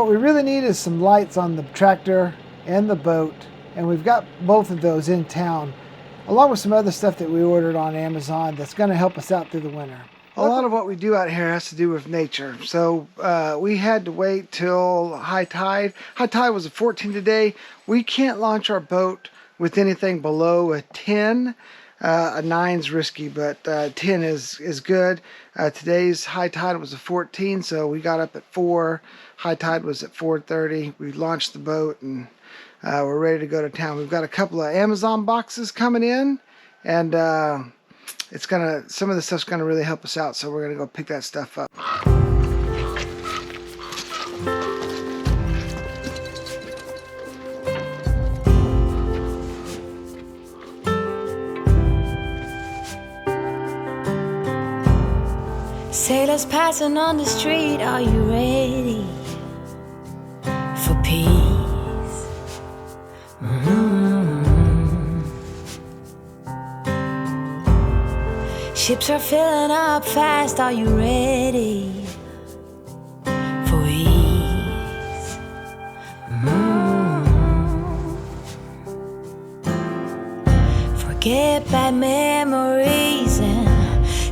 What we really need is some lights on the tractor and the boat, and we've got both of those in town, along with some other stuff that we ordered on Amazon that's going to help us out through the winter. A lot of what we do out here has to do with nature. So we had to wait till high tide. High tide was a 14 today. We can't launch our boat with anything below a 10. A 9's risky, but 10 is good. Today's high tide was a 14, so we got up at 4. High tide was at 4:30. We launched the boat and we're ready to go to town. We've got a couple of Amazon boxes coming in, and some of the stuff's gonna really help us out, so we're gonna go pick that stuff up. Sailors passing on the street, are you ready for peace? Ships are filling up fast, are you ready for ease? Forget bad memories and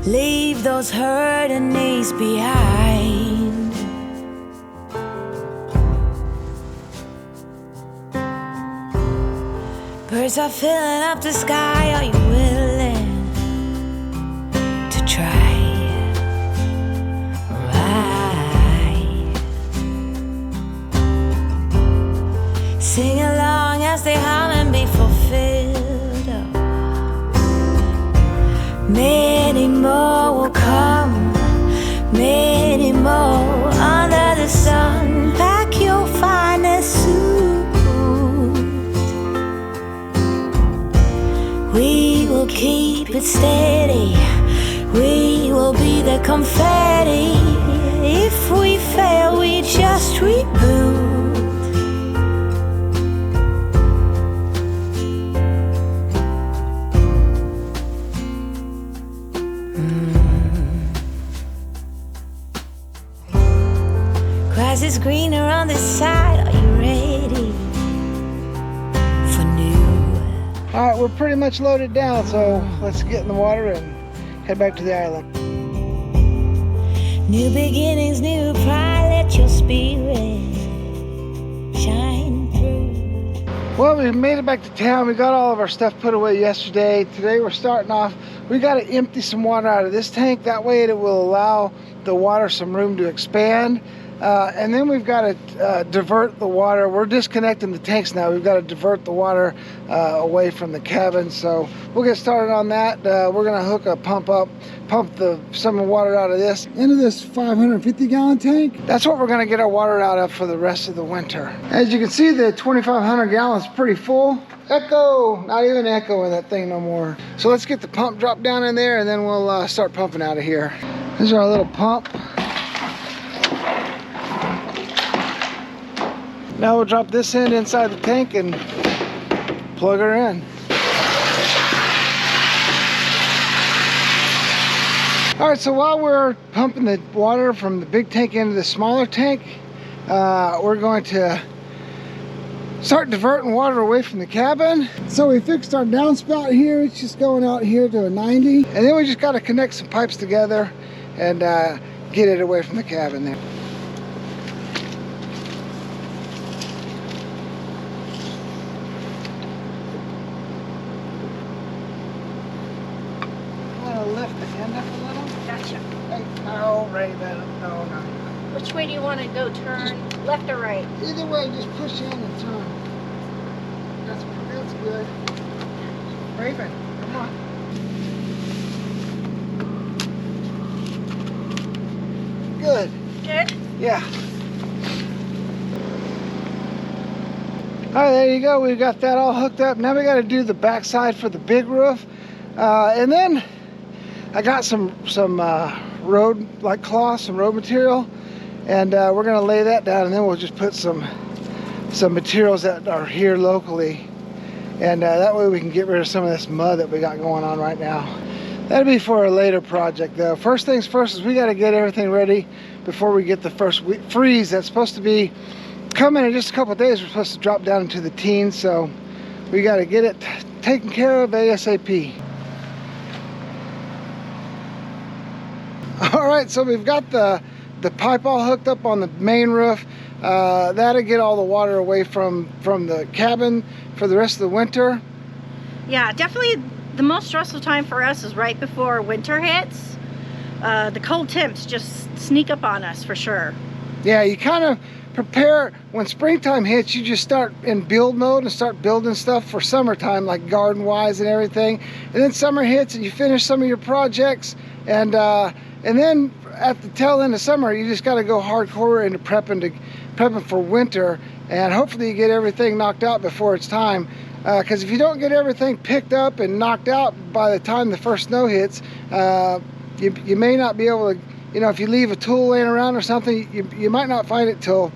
leave those hurting knees behind. Birds are filling up the sky, are you willing to try? Right. Sing along as they hum and be fulfilled. Many more will come, many more under the sun. Pack your finest suit. We will keep it steady. We will be the confetti. If we fail, we just reboot. Grass is greener on this side. Are you ready for new? All right, we're pretty much loaded down, so let's get in the water and head back to the island. New beginnings, new pride. Let your spirit shine through. Well, we made it back to town. We got all of our stuff put away yesterday. Today we're starting off. We got to empty some water out of this tank. That way it will allow the water some room to expand. And then we've got to divert the water. We're disconnecting the tanks now. We've got to divert the water away from the cabin. So we'll get started on that. We're going to hook a pump up, pump some water out of this into this 550-gallon tank. That's what we're going to get our water out of for the rest of the winter. As you can see, the 2,500 gallons is pretty full. Echo, not even echo in that thing no more. So let's get the pump dropped down in there, and then we'll start pumping out of here. This is our little pump. Now we'll drop this end inside the tank and plug her in. All right, so while we're pumping the water from the big tank into the smaller tank, we're going to start diverting water away from the cabin. So we fixed our downspout here. It's just going out here to a 90. And then we just got to connect some pipes together and get it away from the cabin there. Lift the end up a little. Gotcha. Hey, no, Ray, no. Which way do you want to go? Turn left or right? Either way, just push in and turn. That's good. Raven, come on. Good. Good. Yeah. All right, there you go. We've got that all hooked up. Now we got to do the backside for the big roof, and then I got some road cloth, some road material, and we're gonna lay that down, and then we'll just put some materials that are here locally, and that way we can get rid of some of this mud that we got going on right now. That'll be for a later project though. First things first is we got to get everything ready before we get the first freeze that's supposed to be coming in just a couple of days. We're supposed to drop down into the teens, so we got to get it taken care of ASAP. All right, so we've got the pipe all hooked up on the main roof. That'll get all the water away from the cabin for the rest of the winter. Yeah, definitely the most stressful time for us is right before winter hits. The cold temps just sneak up on us for sure. Yeah, you kind of prepare when springtime hits. You just start in build mode and start building stuff for summertime, like garden wise and everything. And then summer hits and you finish some of your projects, and then at the tail end of summer, you just got to go hardcore into prepping for winter, and hopefully you get everything knocked out before it's time. Because if you don't get everything picked up and knocked out by the time the first snow hits, you may not be able to, you know, if you leave a tool laying around or something, you might not find it till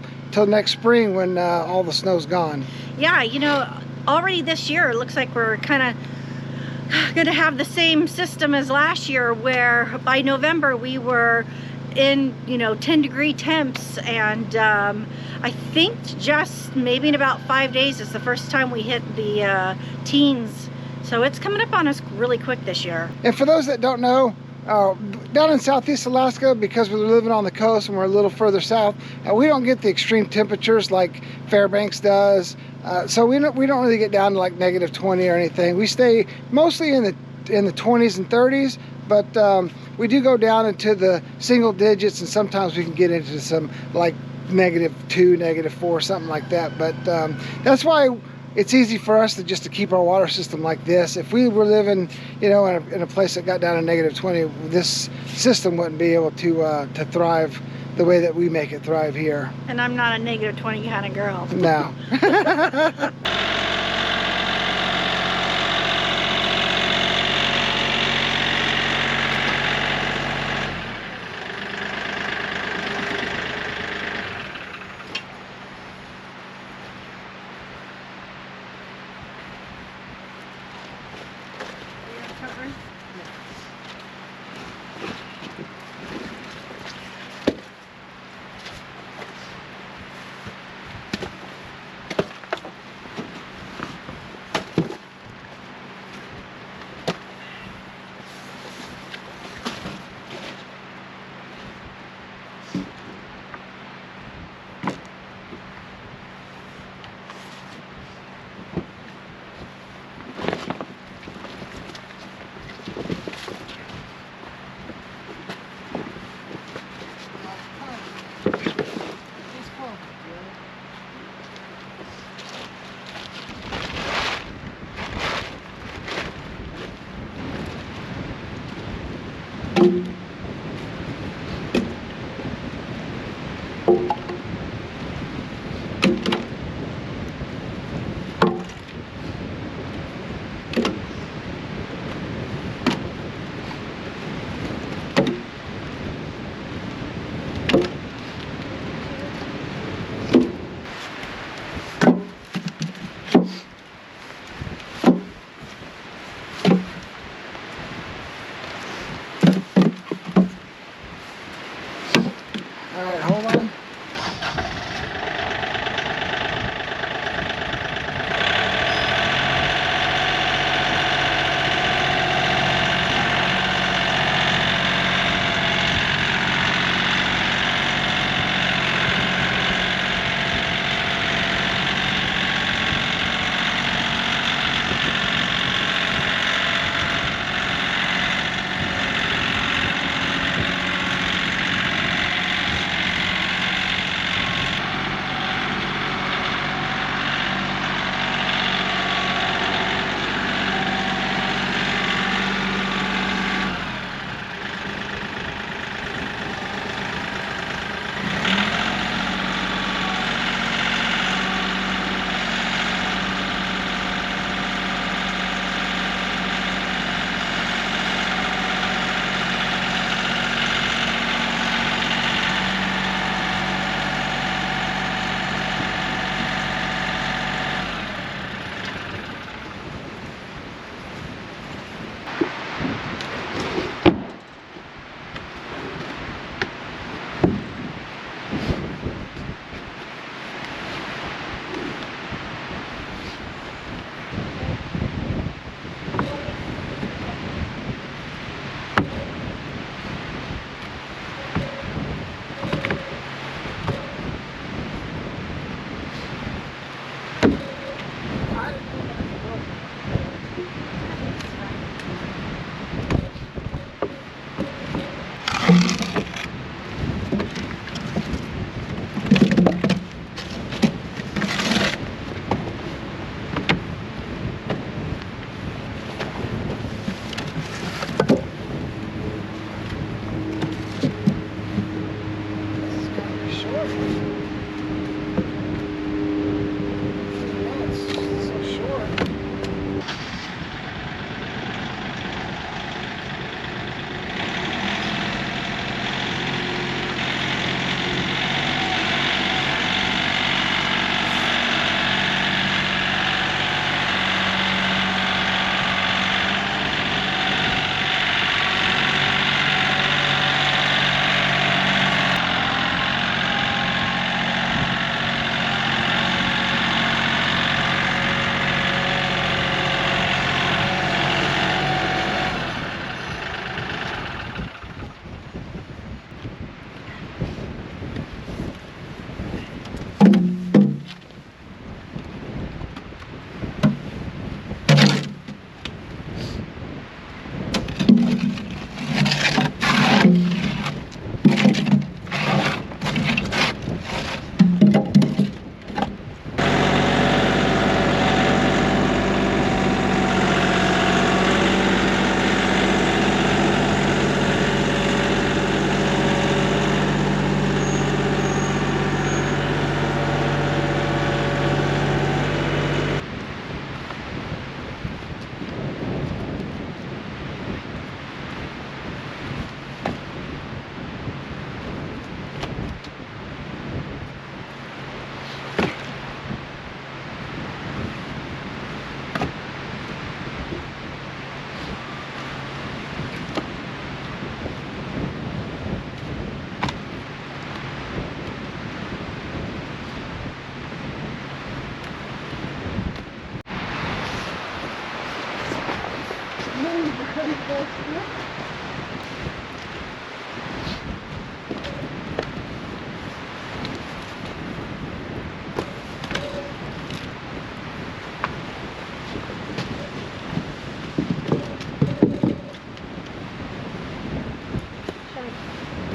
next spring when all the snow's gone. Yeah, you know, already this year it looks like we're kind of going to have the same system as last year, where by November we were in, you know, 10-degree temps, and I think just maybe in about 5 days is the first time we hit the teens. So it's coming up on us really quick this year. And for those that don't know, down in southeast Alaska, because we're living on the coast and we're a little further south, we don't get the extreme temperatures like Fairbanks does. So we don't really get down to like -20 or anything. We stay mostly in the 20s and 30s, but we do go down into the single digits, and sometimes we can get into some like -2, -4, something like that. But that's why it's easy for us to keep our water system like this. If we were living, you know, in a place that got down to -20, this system wouldn't be able to thrive the way that we make it thrive here. And I'm not a -20 kind of girl. No.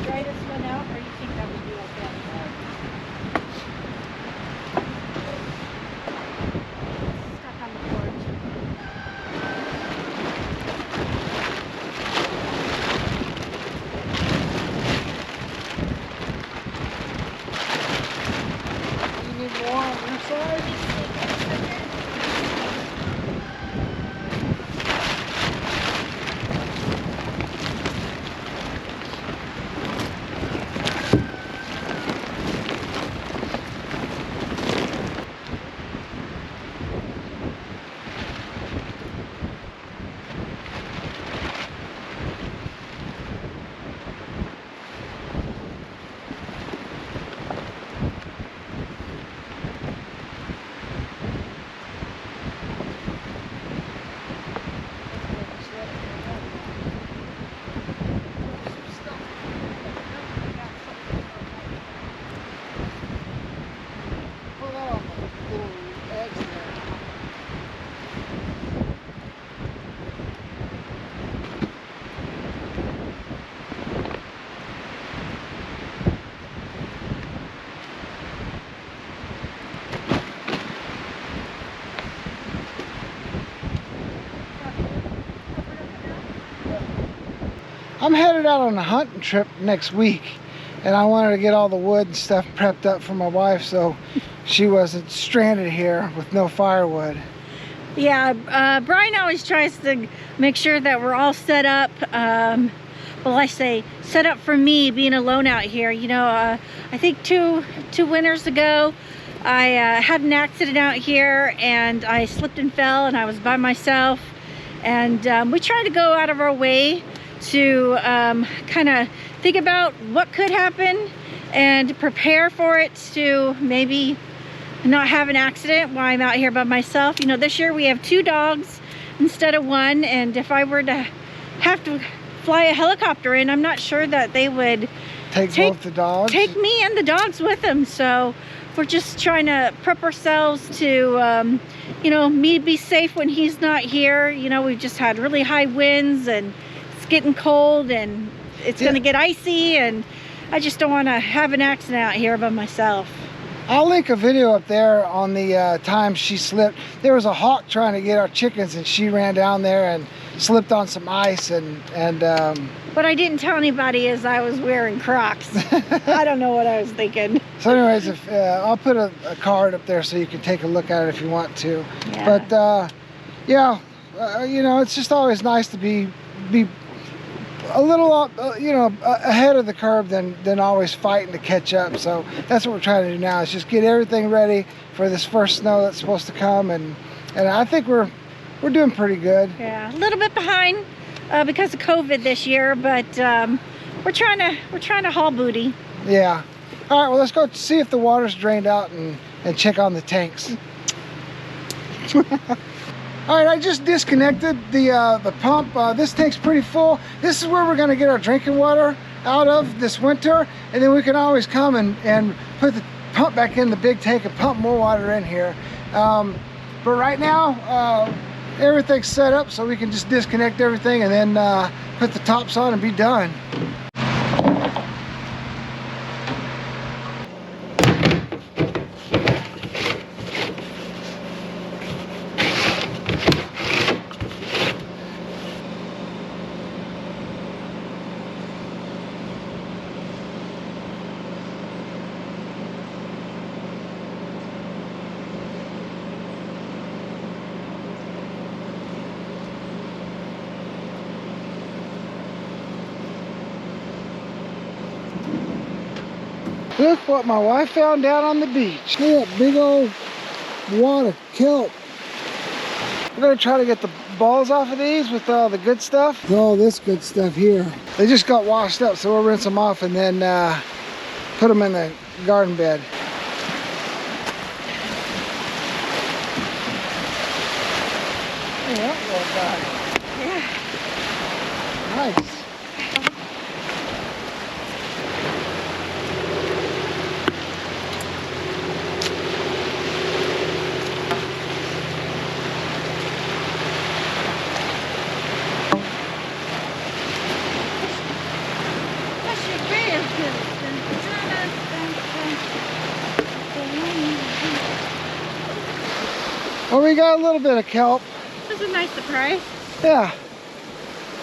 Dry this one out, or you think that would be okay? Stuck on the porch. You need more on your side? Pull that on the little edge there. I'm headed out on a hunting trip next week, and I wanted to get all the wood and stuff prepped up for my wife so she wasn't stranded here with no firewood. Yeah, Brian always tries to make sure that we're all set up. Well, I say set up for me being alone out here. You know, I think two winters ago, I had an accident out here, and I slipped and fell, and I was by myself. And we try to go out of our way to kind of think about what could happen and prepare for it to maybe not have an accident while I'm out here by myself. You know, this year we have 2 dogs instead of 1, and if I were to have to fly a helicopter in, I'm not sure that they would Take both the dogs? Take me and the dogs with them. So we're just trying to prep ourselves to, you know, me be safe when he's not here. You know, we've just had really high winds, and it's getting cold, and it's going to get icy, and I just don't want to have an accident out here by myself. I'll link a video up there on the time she slipped. There was a hawk trying to get our chickens, and she ran down there and slipped on some ice. What I didn't tell anybody is I was wearing Crocs. I don't know what I was thinking. So anyways, if I'll put a card up there so you can take a look at it if you want to. Yeah. But yeah, you know, it's just always nice to be a little you know, ahead of the curve than always fighting to catch up. So that's what we're trying to do now, is just get everything ready for this first snow that's supposed to come, and I think we're doing pretty good. Yeah, a little bit behind because of COVID this year, but we're trying to haul booty. Yeah. All right, well, let's go see if the water's drained out and check on the tanks. All right, I just disconnected the pump. This tank's pretty full. This is where we're gonna get our drinking water out of this winter, and then we can always come and put the pump back in the big tank and pump more water in here. But right now, everything's set up so we can just disconnect everything and then put the tops on and be done. Look what my wife found down on the beach. Look at that big old wad of kelp. We're gonna try to get the balls off of these with all the good stuff. All this good stuff here. They just got washed up, so we'll rinse them off and then put them in the garden bed. Yeah. Nice. Well, we got a little bit of kelp. This is a nice surprise. Yeah.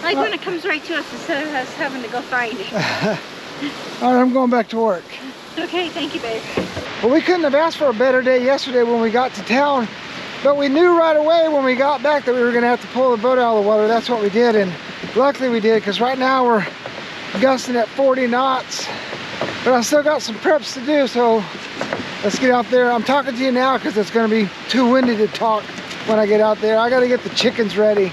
I like when it comes right to us instead of us having to go find it. All right, I'm going back to work. Okay, thank you, babe. Well, we couldn't have asked for a better day yesterday when we got to town, but we knew right away when we got back that we were going to have to pull the boat out of the water. That's what we did, and luckily we did, because right now we're gusting at 40 knots. But I still got some preps to do, so let's get out there. I'm talking to you now because it's going to be too windy to talk when I get out there. I got to get the chickens ready.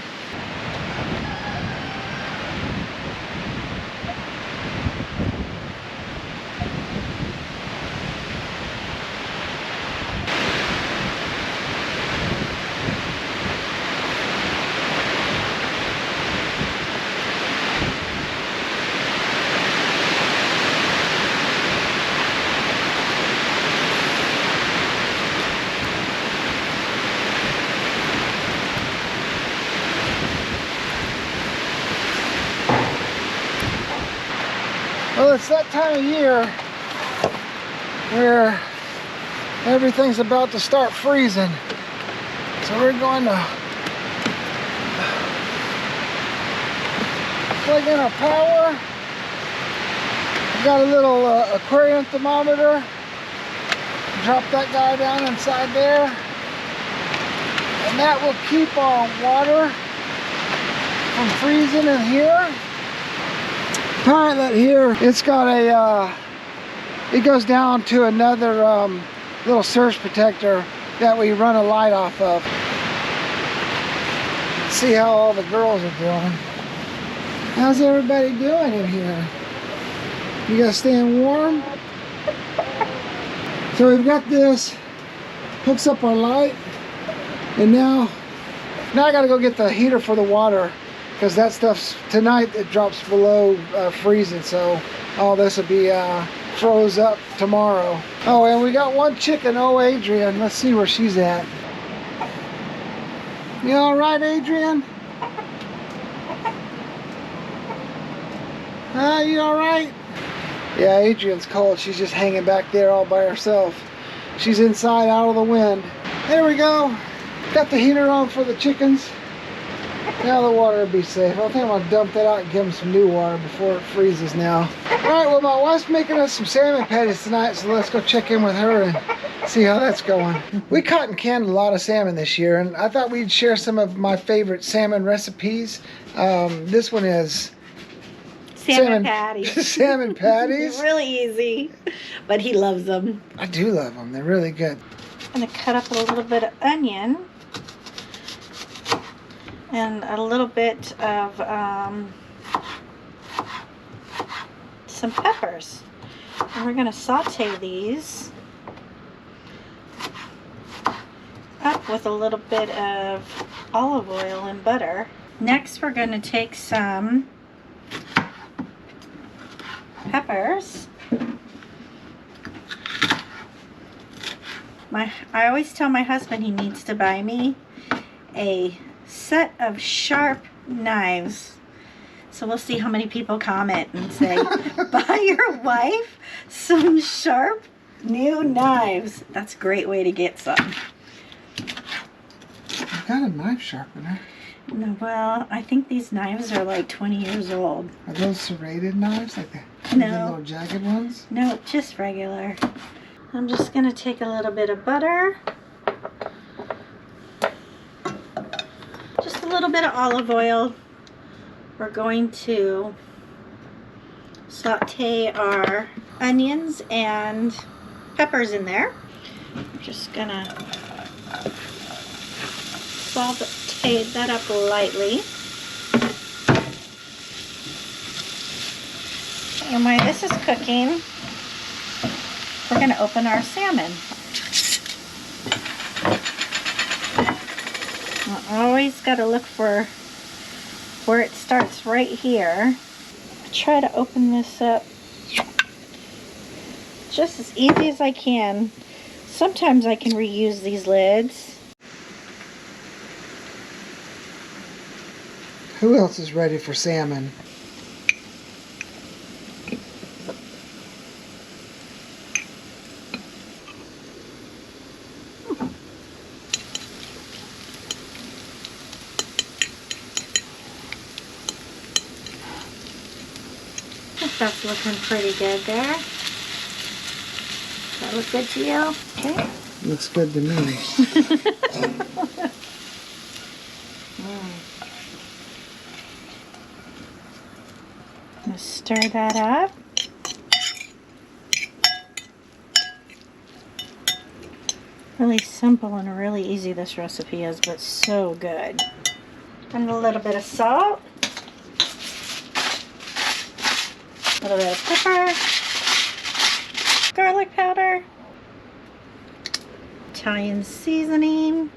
Well, it's that time of year where everything's about to start freezing. So we're going to plug in our power. We've got a little aquarium thermometer. Drop that guy down inside there. And that will keep our water from freezing in here. Pilot here, it's got a it goes down to another little surge protector that we run a light off of. See how all the girls are doing. How's everybody doing in here? You guys staying warm? So we've got this, hooks up our light, and now I gotta go get the heater for the water, because that stuff's, tonight it drops below freezing, so all this will be froze up tomorrow. Oh, and we got one chicken. Oh, Adrian, let's see where she's at. You all right, Adrian? You all right? Yeah, Adrian's cold. She's just hanging back there all by herself. She's inside out of the wind. There we go. Got the heater on for the chickens. Now the water will be safe. I think I'm going to dump that out and give them some new water before it freezes now. Alright, well, my wife's making us some salmon patties tonight, so let's go check in with her and see how that's going. We caught and canned a lot of salmon this year, and I thought we'd share some of my favorite salmon recipes. This one is Salmon patties. Salmon patties. Really easy, but he loves them. I do love them. They're really good. I'm going to cut up a little bit of onion and a little bit of some peppers. And we're going to saute these up with a little bit of olive oil and butter. Next, we're going to take some peppers. I always tell my husband he needs to buy me a set of sharp knives. So we'll see how many people comment and say, buy your wife some sharp new knives. That's a great way to get some. I've got a knife sharpener. No, well, I think these knives are like 20 years old. Are those serrated knives, like the little jagged ones? No, just regular. I'm just going to take a little bit of butter. Just a little bit of olive oil. We're going to saute our onions and peppers in there. I'm just going to saute that up lightly. And while this is cooking, we're going to open our salmon. Always got to look for where it's starts right here. Try to open this up just as easy as I can. Sometimes I can reuse these lids. Who else is ready for salmon? I think that's looking pretty good there. Does that look good to you? Okay. Looks good to me. Let's stir that up. Really simple and really easy this recipe is, but so good. And a little bit of salt. A little bit of pepper. Garlic powder. Italian seasoning.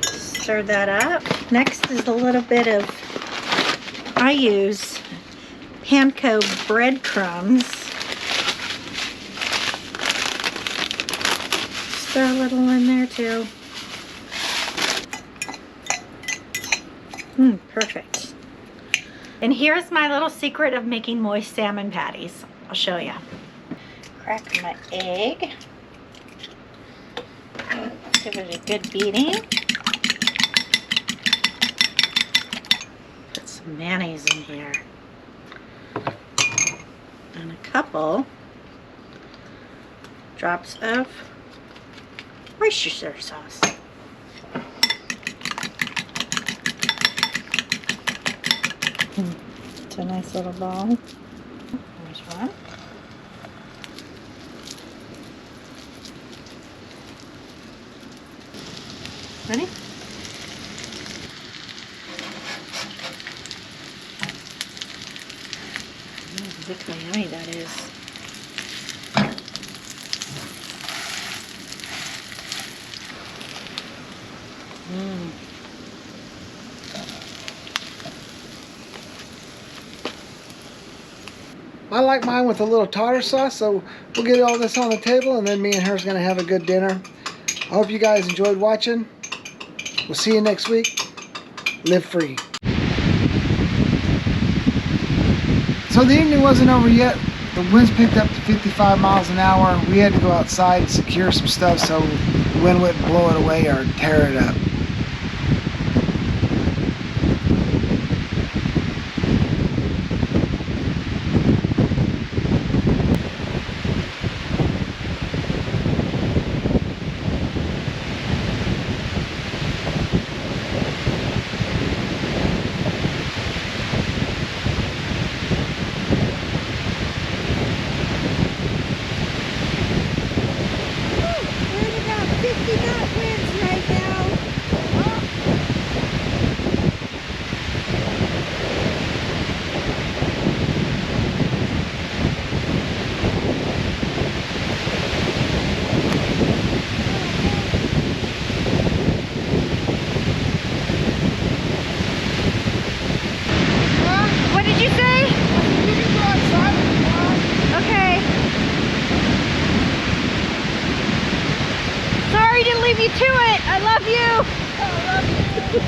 Stir that up. Next is a little bit of, I use panko breadcrumbs. Stir a little in there too. Perfect. And here's my little secret of making moist salmon patties. I'll show you. Crack my egg. Give it a good beating. Put some mayonnaise in here. And a couple drops of Worcestershire sauce. It's a nice little ball. There's one. Ready? Look how yummy that is. I like mine with a little tartar sauce, so we'll get all this on the table and then me and her is going to have a good dinner. I hope you guys enjoyed watching. We'll see you next week. Live free. So the evening wasn't over yet. The winds picked up to 55 miles an hour. We had to go outside and secure some stuff so the wind wouldn't blow it away or tear it up. Leave you to it. I love you. I love you.